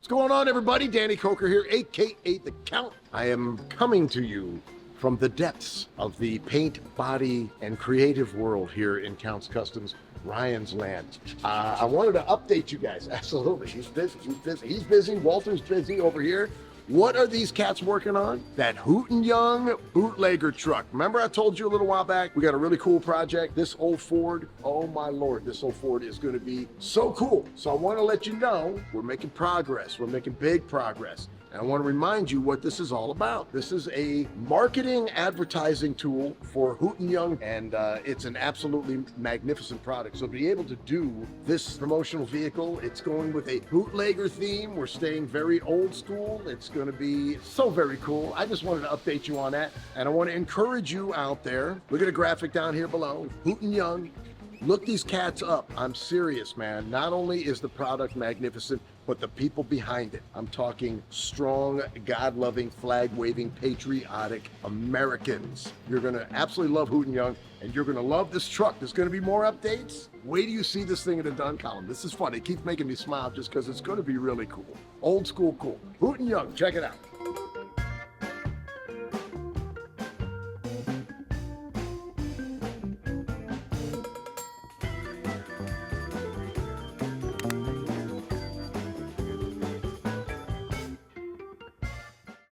What's going on, everybody? Danny Koker here, aka The Count. I am coming to you from the depths of the paint, body, and creative world here in Count's Customs, Ryan's Land. I wanted to update you guys. Absolutely, he's busy. Walter's busy over here. What are these cats working on? That Hooten Young bootlegger truck. Remember I told you a little while back, we got a really cool project. This old Ford, oh my Lord, this old Ford is gonna be so cool. So I wanna let you know, we're making progress. We're making big progress. And I want to remind you what this is all about. This is a marketing advertising tool for Hooten Young, and it's an absolutely magnificent product. So to be able to do this promotional vehicle, it's going with a bootlegger theme. We're staying very old school. It's going to be so very cool. I just wanted to update you on that. And I want to encourage you out there. Look at the graphic down here below. Hooten Young. Look these cats up. I'm serious, man. Not only is the product magnificent, but the people behind it. I'm talking strong, God-loving, flag-waving, patriotic Americans. You're gonna absolutely love Hooten Young, and you're gonna love this truck. There's gonna be more updates. Wait till you see this thing in the done column. This is fun. It keeps making me smile just because it's gonna be really cool. Old school cool. Hooten Young, check it out.